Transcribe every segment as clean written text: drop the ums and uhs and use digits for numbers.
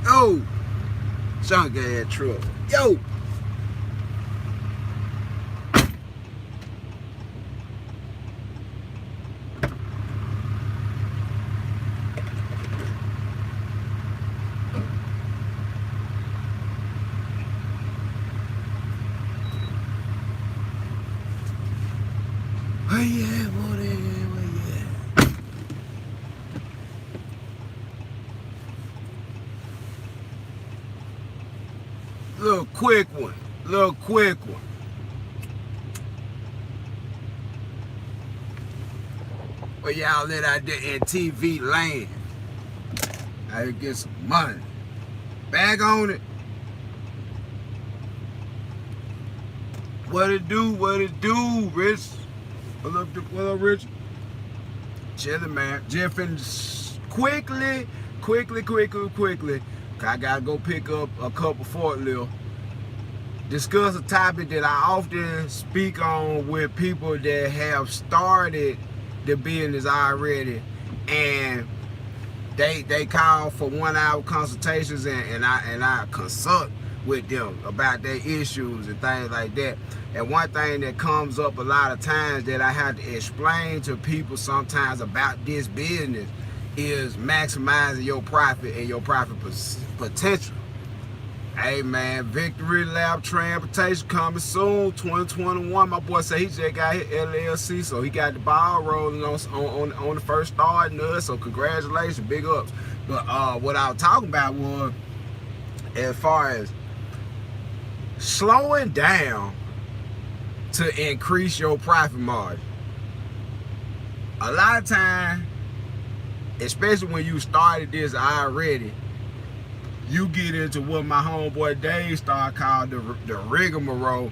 Yo, junk ass truck. Yo. Oh yeah, what is yeah. Little quick one. Little quick one. Where y'all let out there in TV land. I get some money. Back on it. What it do? What it do, Rich? What up, Rich? Chillin', man. Jeffin' quickly. I gotta go pick up a couple forklifts. Discuss a topic that I often speak on with people that have started the business already, and they call for 1 hour consultations, and I consult with them about their issues and things like that. And one thing that comes up a lot of times that I have to explain to people sometimes about this business is maximizing your profit and your profit potential. Hey man, Victory Lab Transportation coming soon, 2021. My boy say he just got his LLC, so he got the ball rolling on the first start and us. So congratulations, big ups. But what I was talking about was as far as slowing down to increase your profit margin. A lot of time, especially when you started this already, you get into what my homeboy Dave started calling the rigmarole,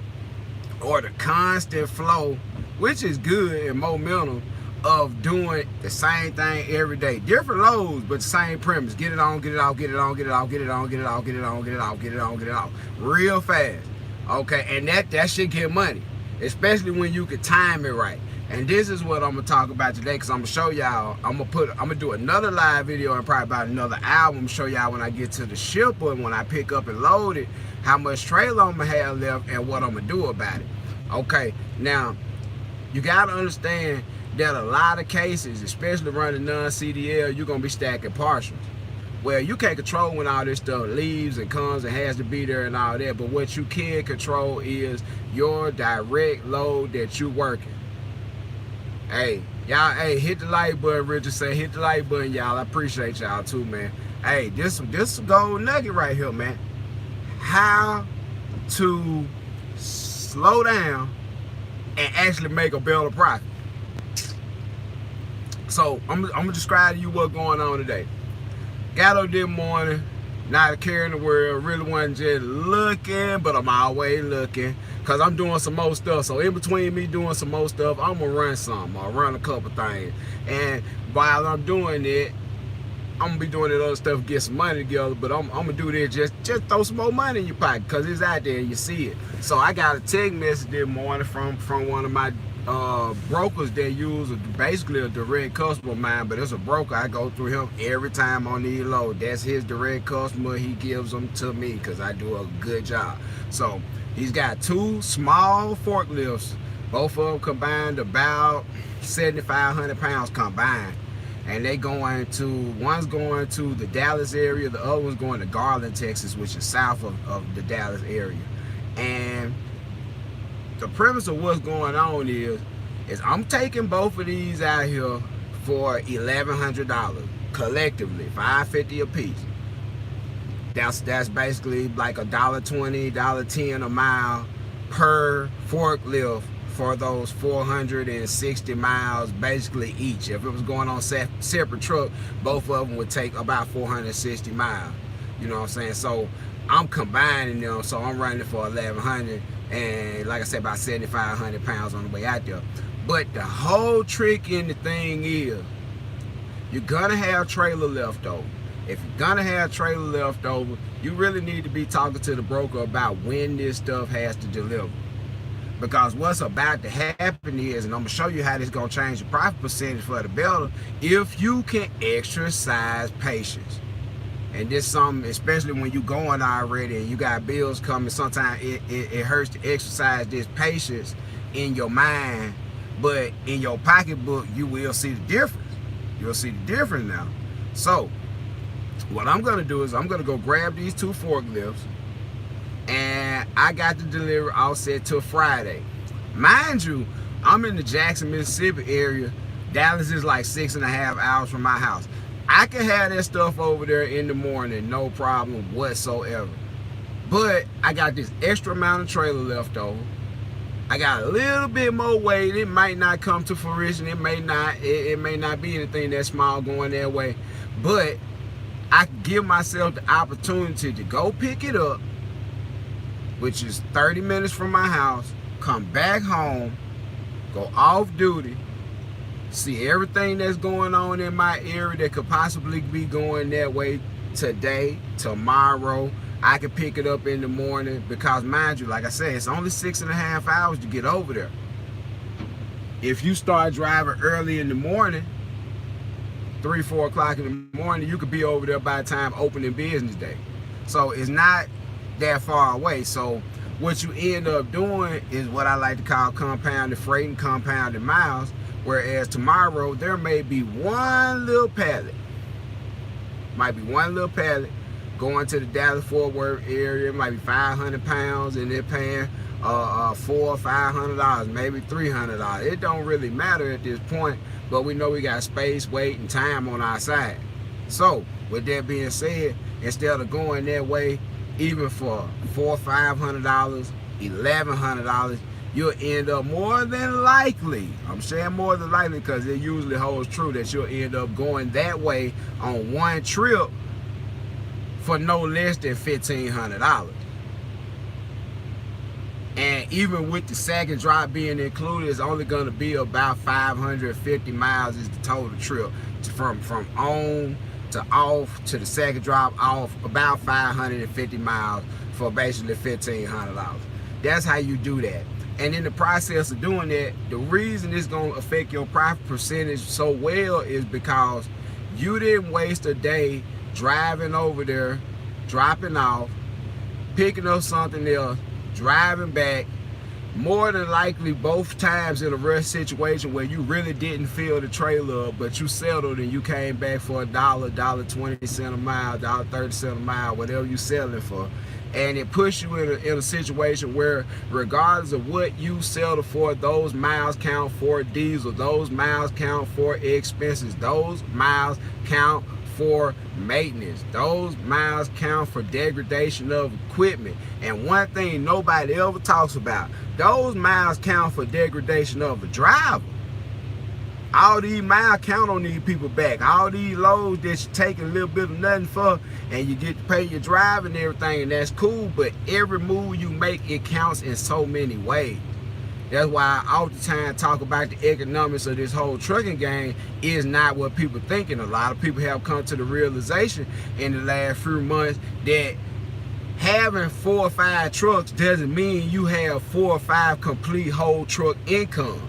or the constant flow, which is good and momentum of doing the same thing every day. Different loads, but the same premise. Get it on, get it off, get it on, get it off, get it on, get it off, get it on, get it off, get it on, get it off. Real fast. Okay, and that should get money, especially when you can time it right. And this is what I'm gonna talk about today, because I'm gonna show y'all. I'm gonna do another live video in probably about another hour. I'm gonna show y'all when I get to the shipper and when I pick up and load it, how much trailer I'm gonna have left and what I'm gonna do about it. Okay, now you gotta understand that a lot of cases, especially running non-CDL, you're gonna be stacking partials. Well, you can't control when all this stuff leaves and comes and has to be there and all that, but what you can control is your direct load that you're working. Hey, y'all, hey, hit the like button. Richard said, hit the like button, y'all. I appreciate y'all too, man. Hey, this is a gold nugget right here, man. How to slow down and actually make a better profit. So I'm gonna describe to you what's going on today. Got up this morning, not a care in the world, really wasn't just looking, but I'm always looking, because I'm doing some more stuff. So in between me doing some more stuff, I'm going to run something. I'll run a couple things. And while I'm doing it, I'm going to be doing that other stuff, get some money together, but I'm going to do this, just throw some more money in your pocket, because it's out there and you see it. So I got a text message this morning from one of my brokers that use basically a direct customer of mine, but it's a broker. I go through him every time on these load. That's his direct customer. He gives them to me because I do a good job. So he's got 2 small forklifts, both of them combined about 7,500 pounds combined, and they going to, one's going to the Dallas area, the other one's going to Garland, Texas, which is south of the Dallas area. And the premise of what's going on is I'm taking both of these out here for $1,100 collectively, $5.50 a piece. That's basically like $1.20, $1.10 a mile per forklift for those 460 miles basically each. If it was going on separate truck, both of them would take about 460 miles. You know what I'm saying? So I'm combining them, so I'm running it for 1,100. And like I said, about 7,500 pounds on the way out there. But the whole trick in the thing is, you're gonna have trailer left over. If you're gonna have trailer left over, you really need to be talking to the broker about when this stuff has to deliver. Because what's about to happen is, and I'm gonna show you how this is gonna change the profit percentage for the better, if you can exercise patience. And this something, especially when you going already and you got bills coming, sometimes it hurts to exercise this patience in your mind, but in your pocketbook, you will see the difference. You'll see the difference now. So what I'm gonna do is I'm gonna go grab these 2 forklifts, and I got the delivery all set till Friday. Mind you, I'm in the Jackson, Mississippi area. Dallas is like 6.5 hours from my house. I can have that stuff over there in the morning, no problem whatsoever. But I got this extra amount of trailer left over. I got a little bit more weight. It might not come to fruition. It may not be anything that small going that way. But I can give myself the opportunity to go pick it up, which is 30 minutes from my house, come back home, go off duty, see everything that's going on in my area that could possibly be going that way today, tomorrow. I can pick it up in the morning because, mind you, like I said, it's only 6.5 hours to get over there. If you start driving early in the morning, 3, 4 o'clock in the morning, you could be over there by the time opening business day. So it's not that far away. So what you end up doing is what I like to call compounded freight and compounded miles. Whereas tomorrow, there may be one little pallet. Might be one little pallet going to the Dallas-Fort Worth area. It might be 500 pounds, and they're paying $400 or $500, maybe $300. It don't really matter at this point, but we know we got space, weight, and time on our side. So, with that being said, instead of going that way, even for $400 or $500, $1,100, you'll end up more than likely, I'm saying more than likely because it usually holds true, that you'll end up going that way on one trip for no less than $1,500. And even with the second drop being included, it's only going to be about 550 miles is the total trip from on to off to the second drop off, about 550 miles for basically $1,500. That's how you do that. And in the process of doing that, the reason it's going to affect your profit percentage so well is because you didn't waste a day driving over there, dropping off, picking up something else, driving back. More than likely both times in a rush situation where you really didn't fill the trailer up, but you settled and you came back for $1, $1.20 a mile, $1.30 a mile, whatever you selling for. And it puts you in a situation where regardless of what you settle for, those miles count for diesel, those miles count for expenses, those miles count for maintenance, those miles count for degradation of equipment. And one thing nobody ever talks about, those miles count for degradation of a driver. All these miles count on these people back. All these loads that you take a little bit of nothing for, and you get to pay your drive and everything, and that's cool, but every move you make, it counts in so many ways. That's why I all the time talk about the economics of this whole trucking game is not what people thinking. A lot of people have come to the realization in the last few months that having 4 or 5 trucks doesn't mean you have 4 or 5 complete whole truck incomes.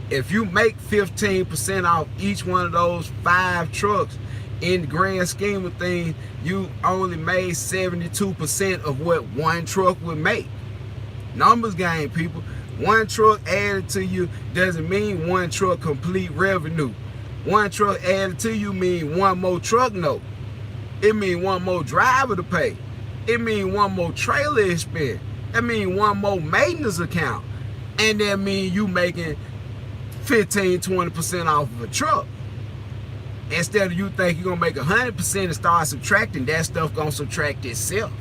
If you make 15% off each one of those 5 trucks, in the grand scheme of things, you only made 72% of what one truck would make. Numbers game, people. One truck added to you doesn't mean one truck complete revenue. One truck added to you mean one more truck note. It mean one more driver to pay. It mean one more trailer expense. That mean one more maintenance account. And that mean you making 15-20% off of a truck. Instead of you think you're gonna make 100% and start subtracting, that stuff gonna subtract itself.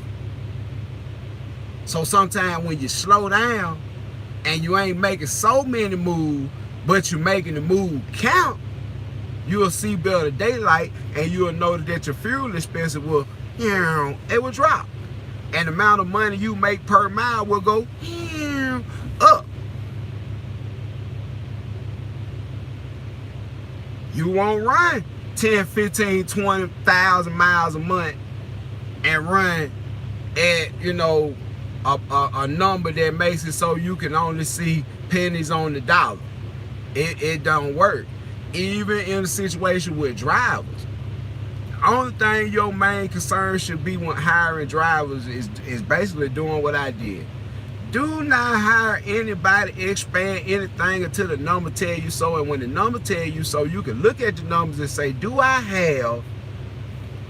So sometimes when you slow down and you ain't making so many moves, but you're making the move count, you'll see better daylight, and you'll notice that your fuel expense will, it will drop. And the amount of money you make per mile will go up. You won't run 10, 15, 20,000 miles a month and run at, a number that makes it so you can only see pennies on the dollar. It don't work. Even in a situation with drivers. only thing your main concern should be when hiring drivers is basically doing what I did. Do not hire anybody, expand anything until the number tell you so. And when the number tell you so, you can look at the numbers and say, do I have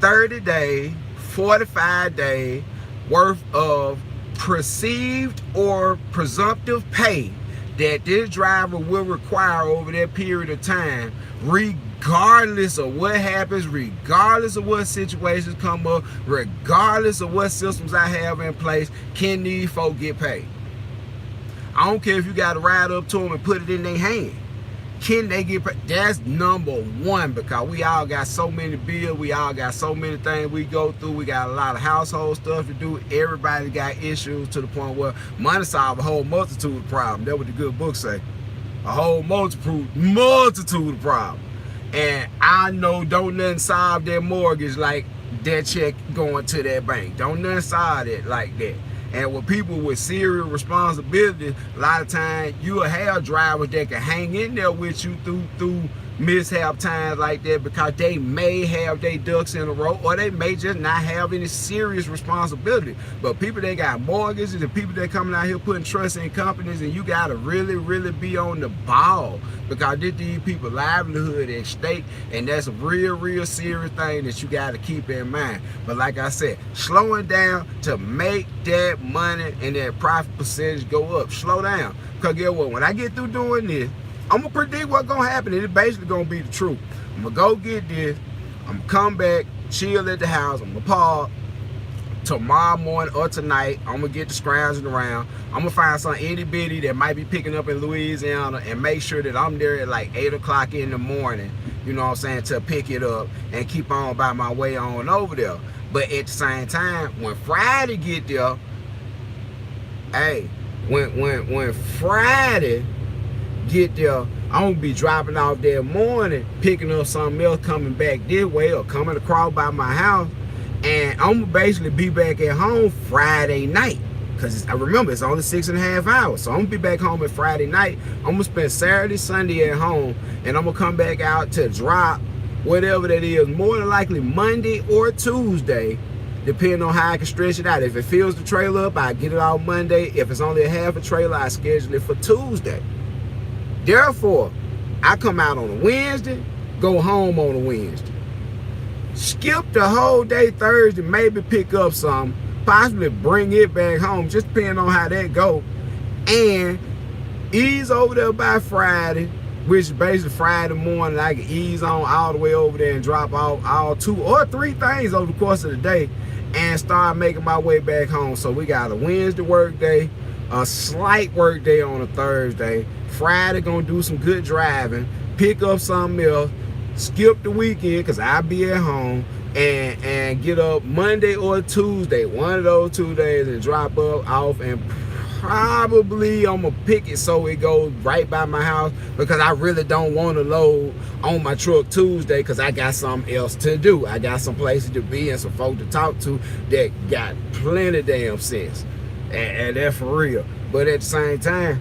30 day, 45 day worth of perceived or presumptive pay that this driver will require over that period of time, regardless of what happens, regardless of what situations come up, regardless of what systems I have in place, can these folks get paid? I don't care if you got to ride up to them and put it in their hand. Can they get paid? That's number one, because we all got so many bills. We all got so many things we go through. We got a lot of household stuff to do. Everybody got issues to the point where money solve a whole multitude of problems. That's what the good book say. A whole multitude of problems. And I know don't nothing solve that mortgage like that check going to that bank. Don't nothing solve it like that. And with people with serious responsibility, a lot of times you'll have drivers that can hang in there with you through mishap times like that, because they may have their ducks in a row, or they may just not have any serious responsibility. But people that got mortgages and people that coming out here putting trust in companies, and you got to really be on the ball, because these people livelihood at stake, and that's a real serious thing that you got to keep in mind. But like I said, slowing down to make that money and that profit percentage go up. Slow down, because guess what? When I get through doing this, I'm going to predict what's going to happen, and it's basically going to be the truth. I'm going to go get this. I'm going to come back, chill at the house. I'm going to park. Tomorrow morning or tonight, I'm going to get the scrounging around. I'm going to find some itty bitty that might be picking up in Louisiana and make sure that I'm there at like 8 o'clock in the morning, you know what I'm saying, to pick it up and keep on by my way on over there. But at the same time, when Friday get there, hey, when Friday get there, I'm gonna be dropping off that morning, picking up something else, coming back this way or coming across by my house, and I'm gonna basically be back at home Friday night, because I remember it's only 6.5 hours. So I'm gonna be back home at Friday night. I'm gonna spend Saturday, Sunday at home, and I'm gonna come back out to drop whatever that is, more than likely Monday or Tuesday, depending on how I can stretch it out. If it fills the trailer up, I get it out Monday. If it's only a half a trailer, I schedule it for Tuesday. Therefore, I come out on a Wednesday, go home on a Wednesday. Skip the whole day Thursday, maybe pick up some, possibly bring it back home, just depending on how that go. And ease over there by Friday, which is basically Friday morning. I can ease on all the way over there and drop off all 2 or 3 things over the course of the day and start making my way back home. So we got a Wednesday work day, a slight work day on a Thursday. Friday gonna do some good driving, pick up something else, skip the weekend because I'll be at home, and get up Monday or Tuesday, one of those 2 days, and drop up off, and probably I'm gonna pick it so it goes right by my house, because I really don't want to load on my truck Tuesday because I got something else to do. I got some places to be and some folks to talk to that got plenty damn sense, and that's for real. But at the same time,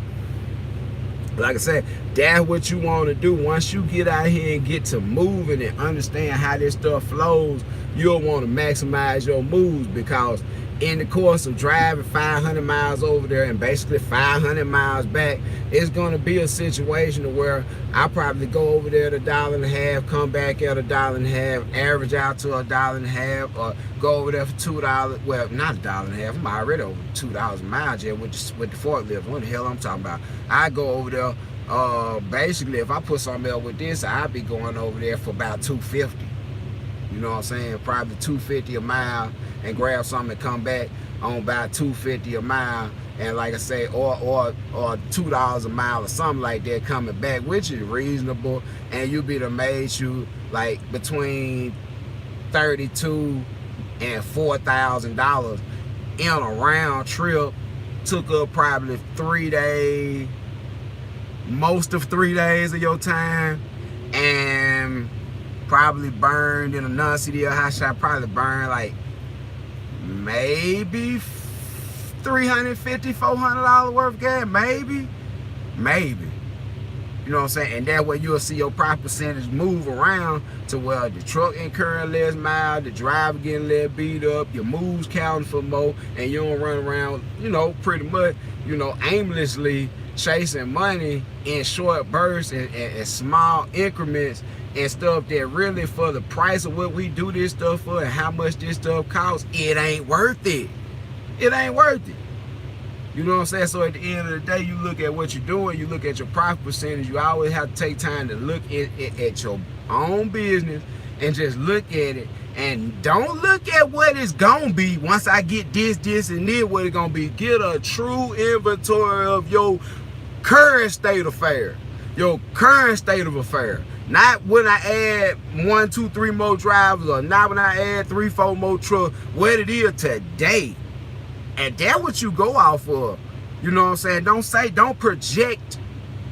like I said, that's what you want to do. Once you get out here and get to moving and understand how this stuff flows, you'll want to maximize your moves, because in the course of driving 500 miles over there and basically 500 miles back, it's going to be a situation where I probably go over there at $1.50, come back at $1.50, average out to $1.50, or go over there for $2. Well, not $1.50. I'm already over $2 a mile just with the forklift. What the hell I'm talking about? I go over there. Basically, if I put something else with this, I'd be going over there for about $2.50. You know what I'm saying? Probably $2.50 a mile, and grab something and come back on about $2.50 a mile. And like I say, or $2 a mile or something like that coming back, which is reasonable. And you be amazed, you like between $32,000 and $4,000 in a round trip. Took up probably 3 days, most of 3 days of your time, and probably burned in a non-CDL Hotshot, probably burned like maybe $350, $400 worth of gas, maybe. You know what I'm saying? And that way you'll see your profit percentage move around to where the truck incurring less miles, the driver getting less beat up, your moves counting for more, and you don't run around, you know, pretty much, you know, aimlessly chasing money in short bursts and small increments and stuff that really, for the price of what we do this stuff for and how much this stuff costs, it ain't worth it. It ain't worth it. You know what I'm saying? So at the end of the day, you look at what you're doing, you look at your profit percentage, you always have to take time to look at your own business and just look at it. And don't look at what it's gonna be once I get this, and then what it's gonna be. Get a true inventory of your current state of affairs. Your current state of affairs. Not when I add 1, 2, 3 more drivers, or not when I add 3, 4 more trucks. What it is today. And that's what you go off of. You know what I'm saying? Don't project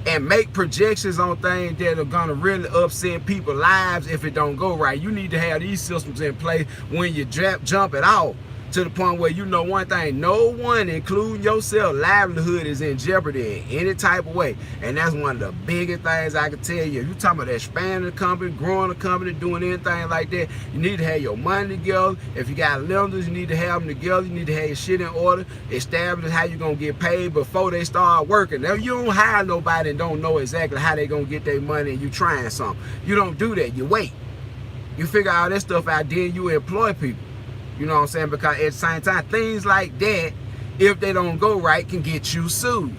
and make projections on things that are gonna really upset people's lives if it don't go right. You need to have these systems in place when you jump it off, to the point where you know one thing: no one, including yourself, livelihood is in jeopardy in any type of way. And that's one of the biggest things I can tell you. If you talking about expanding the company, growing the company, doing anything like that, you need to have your money together. If you got lenders, you need to have them together. You need to have your shit in order. Establish how you're gonna get paid before they start working. Now, you don't hire nobody and don't know exactly how they gonna get their money and you trying something. You don't do that. You wait. You figure all that stuff out, then you employ people. You know what I'm saying? Because at the same time, things like that, if they don't go right, can get you sued.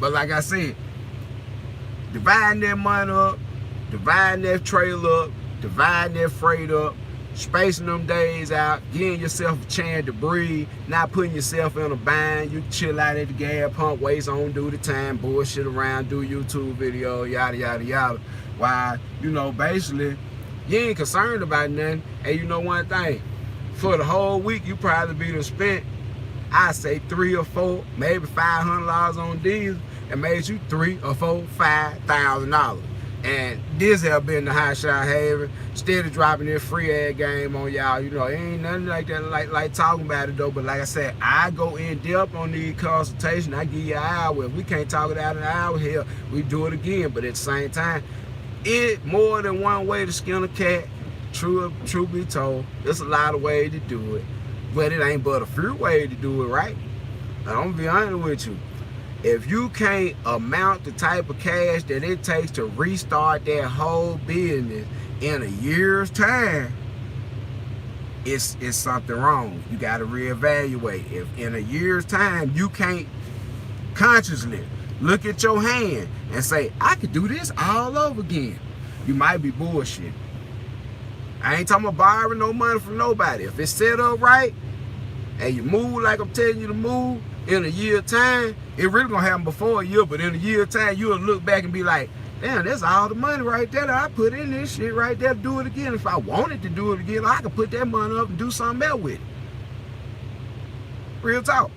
But like I said, dividing that money up, dividing that trailer up, dividing that freight up, spacing them days out, giving yourself a chance to breathe, not putting yourself in a bind. You chill out at the gas pump, waste on duty time, bullshit around, do YouTube video, yada, yada, yada. Why, you know, basically, you ain't concerned about nothing. And you know one thing, for the whole week, you probably be done spent, I say $3 or $4, maybe $500 on diesel, and made you $3 or $4, $5,000. And this have been the Hotshot Haven, steady dropping this free ad game on y'all. You know, it ain't nothing like that, like talking about it though. But like I said, I go in depth on these consultations. I give you an hour. If we can't talk it out in an hour here, we do it again. But at the same time, it more than one way to skin a cat. True be told, there's a lot of ways to do it, but it ain't but a few ways to do it, right? Now, I'm gonna be honest with you. If you can't amount the type of cash that it takes to restart that whole business in a year's time, it's something wrong. You got to reevaluate. If in a year's time you can't consciously look at your hand and say, I could do this all over again, you might be bullshit. I ain't talking about borrowing no money from nobody. If it's set up right and you move like I'm telling you to move, in a year's time, it really gonna happen before a year, but in a year's time, you'll look back and be like, damn, that's all the money right there that I put in this shit right there to do it again. If I wanted to do it again, I could put that money up and do something else with it. Real talk.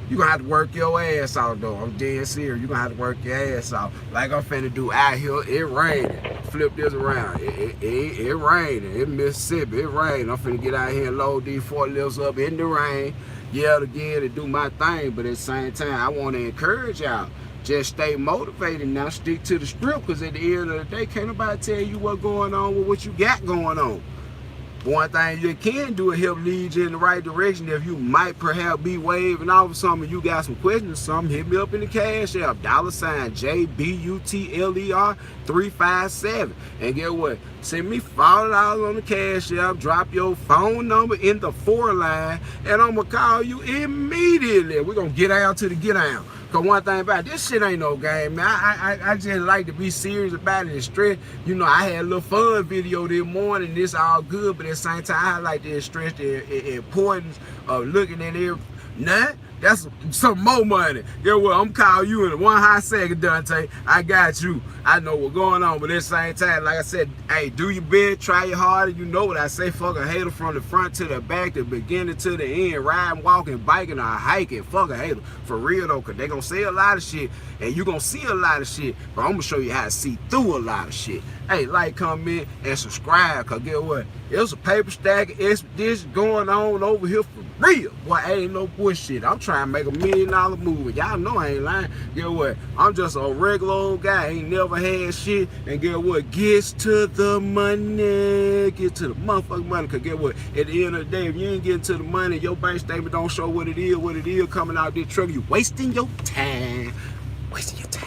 You're gonna have to work your ass off though. I'm dead serious. You're gonna have to work your ass off. Like I'm finna do out here, it raining. Flip this around. It raining. It Mississippi, it raining. I'm finna get out here and load these forklifts up in the rain, yell again and do my thing. But at the same time, I wanna encourage y'all. Just stay motivated now, stick to the script, because at the end of the day, can't nobody tell you what's going on with what you got going on. One thing you can do is help lead you in the right direction. If you might perhaps be waving off of something, you got some questions or something, hit me up in the cash app, $JBUTLER 357. And get what? Send me $40 on the cash app, drop your phone number in the 4 line, and I'm gonna call you immediately. We're gonna get down to the get down. Cause one thing about it, this shit ain't no game, man. I just like to be serious about it and stress. You know, I had a little fun video this morning, this all good, but at the same time, I like to stress the importance of looking at every nut. That's some more money. Yeah, well, I'm calling you in one hot second, Dante. I got you. I know what's going on, but at the same time, like I said, hey, do your best, try your hardest. You know what I say, fuck a hater from the front to the back, the beginning to the end, riding, walking, biking, or hiking. Fuck a hater. For real though, cause they gonna say a lot of shit, and you gonna see a lot of shit, but I'm gonna show you how to see through a lot of shit. Hey, like, comment, and subscribe, cause guess what? There's a paper stack of expedition going on over here for Real. Boy, ain't no bullshit. I'm trying to make $1 million movie. Y'all know I ain't lying. Get what? I'm just a regular old guy. Ain't never had shit. And get what? Gets to the money. Get to the motherfucking money. Because get what? At the end of the day, if you ain't getting to the money, your bank statement don't show what it is coming out this truck, you wasting your time. Wasting your time.